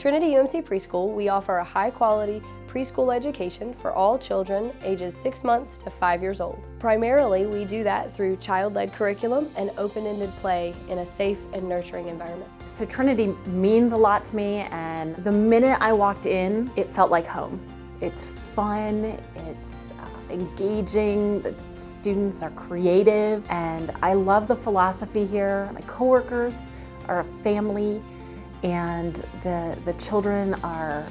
Trinity UMC Preschool, we offer a high-quality preschool education for all children ages 6 months to 5 years old. Primarily, we do that through child-led curriculum and open-ended play in a safe and nurturing environment. So Trinity means a lot to me, and the minute I walked in, it felt like home. It's fun, it's engaging, the students are creative, and I love the philosophy here. My coworkers are a family, and the children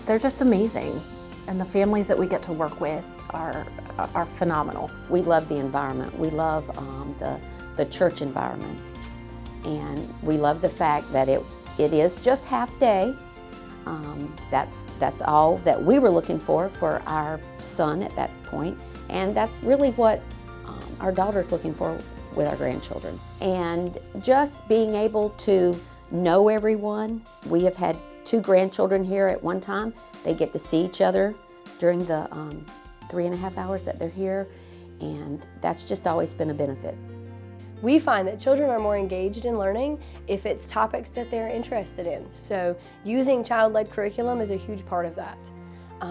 they're just amazing. And the families that we get to work with are phenomenal. We love the environment. We love the church environment. And we love the fact that it is just half day. That's all that we were looking for our son at that point. And that's really what our daughter's looking for with our grandchildren. And just being able to know everyone. We have had 2 grandchildren here at one time. They get to see each other during the 3.5 hours that they're here, and that's just always been a benefit. We find that children are more engaged in learning if it's topics that they're interested in. So using child-led curriculum is a huge part of that.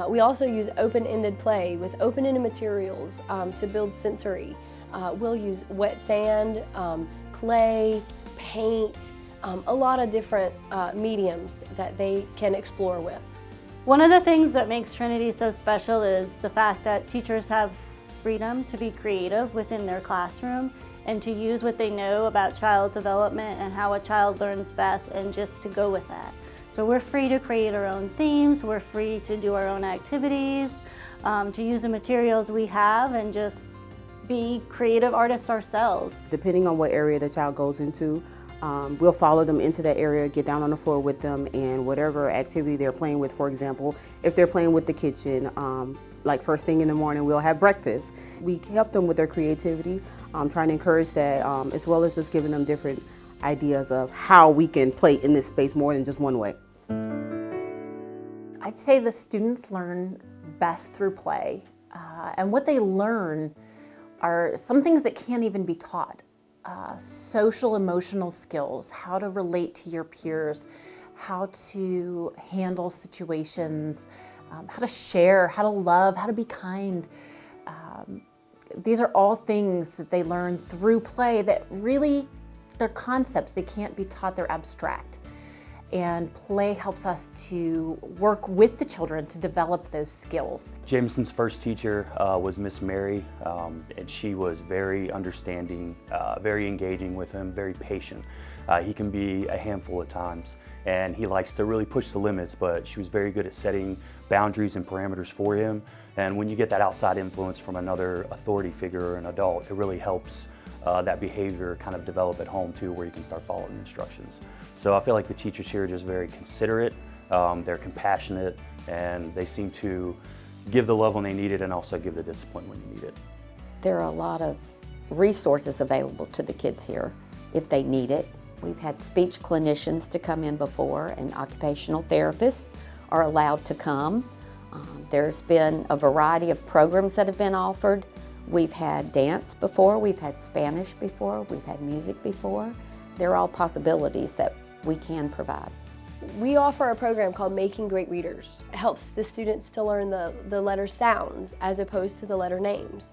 We also use open-ended play with open-ended materials to build sensory. We'll use wet sand, clay, paint, a lot of different mediums that they can explore with. One of the things that makes Trinity so special is the fact that teachers have freedom to be creative within their classroom and to use what they know about child development and how a child learns best and just to go with that. So we're free to create our own themes, we're free to do our own activities, to use the materials we have and just be creative artists ourselves. Depending on what area the child goes into, we'll follow them into that area, get down on the floor with them, and whatever activity they're playing with, for example, if they're playing with the kitchen, like first thing in the morning, we'll have breakfast. We help them with their creativity, trying to encourage that, as well as just giving them different ideas of how we can play in this space more than just one way. I'd say the students learn best through play, and what they learn are some things that can't even be taught. Social emotional skills, how to relate to your peers, how to handle situations, how to share, how to love, how to be kind. These are all things that they learn through play that really, they're concepts, they can't be taught, they're abstract. And play helps us to work with the children to develop those skills. Jameson's first teacher was Miss Mary, and she was very understanding, very engaging with him, very patient. He can be a handful at times, and he likes to really push the limits, but she was very good at setting boundaries and parameters for him. And when you get that outside influence from another authority figure or an adult, it really helps that behavior kind of develop at home too, where you can start following instructions. So I feel like the teachers here are just very considerate, they're compassionate, and they seem to give the love when they need it and also give the discipline when you need it. There are a lot of resources available to the kids here if they need it. We've had speech clinicians to come in before, and occupational therapists are allowed to come. There's been a variety of programs that have been offered. We've had dance before, we've had Spanish before, we've had music before. They're all possibilities that we can provide. We offer a program called Making Great Readers. It helps the students to learn the letter sounds as opposed to the letter names.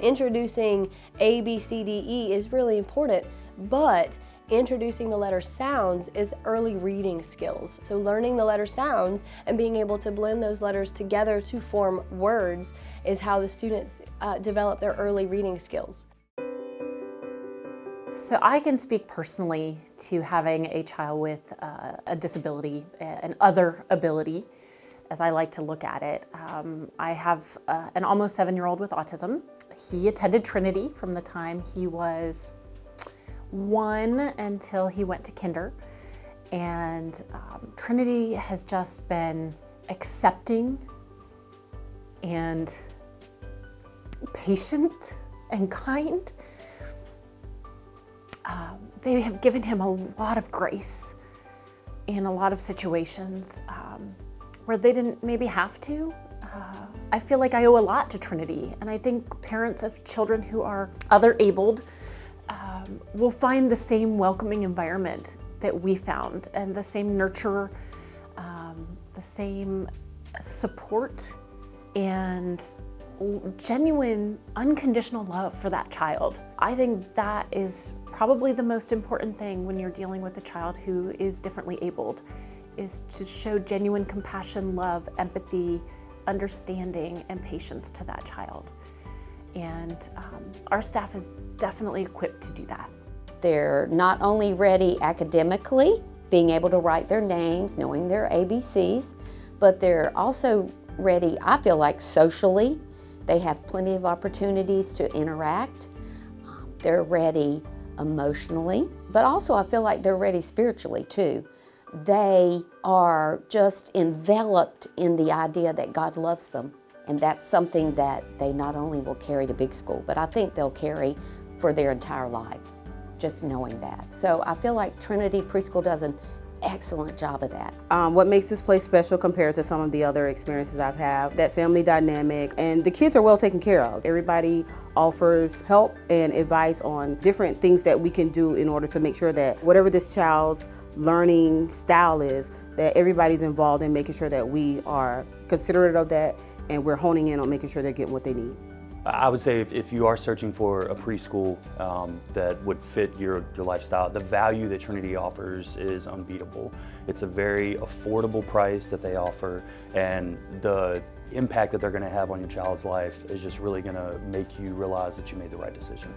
Introducing A, B, C, D, E is really important, but introducing the letter sounds is early reading skills. So learning the letter sounds and being able to blend those letters together to form words is how the students develop their early reading skills. So I can speak personally to having a child with a disability, an other ability, as I like to look at it. I have an almost 7-year-old with autism. He attended Trinity from the time he was 1 until he went to kinder. And Trinity has just been accepting and patient and kind. They have given him a lot of grace in a lot of situations where they didn't maybe have to. I feel like I owe a lot to Trinity, and I think parents of children who are other-abled will find the same welcoming environment that we found and the same nurture the same support and genuine, unconditional love for that child. I think that is probably the most important thing when you're dealing with a child who is differently abled, is to show genuine compassion, love, empathy, understanding, and patience to that child. And our staff is definitely equipped to do that. They're not only ready academically, being able to write their names, knowing their ABCs, but they're also ready, I feel like, socially. They have plenty of opportunities to interact. They're ready emotionally, but also I feel like they're ready spiritually too. They are just enveloped in the idea that God loves them, and that's something that they not only will carry to big school, but I think they'll carry for their entire life, just knowing that. So I feel like Trinity Preschool does an excellent job of that. What makes this place special compared to some of the other experiences I've had, that family dynamic, and the kids are well taken care of. Everybody offers help and advice on different things that we can do in order to make sure that whatever this child's learning style is, that everybody's involved in making sure that we are considerate of that and we're honing in on making sure they're getting what they need. I would say if you are searching for a preschool that would fit your lifestyle, the value that Trinity offers is unbeatable. It's a very affordable price that they offer, and the impact that they're going to have on your child's life is just really going to make you realize that you made the right decision.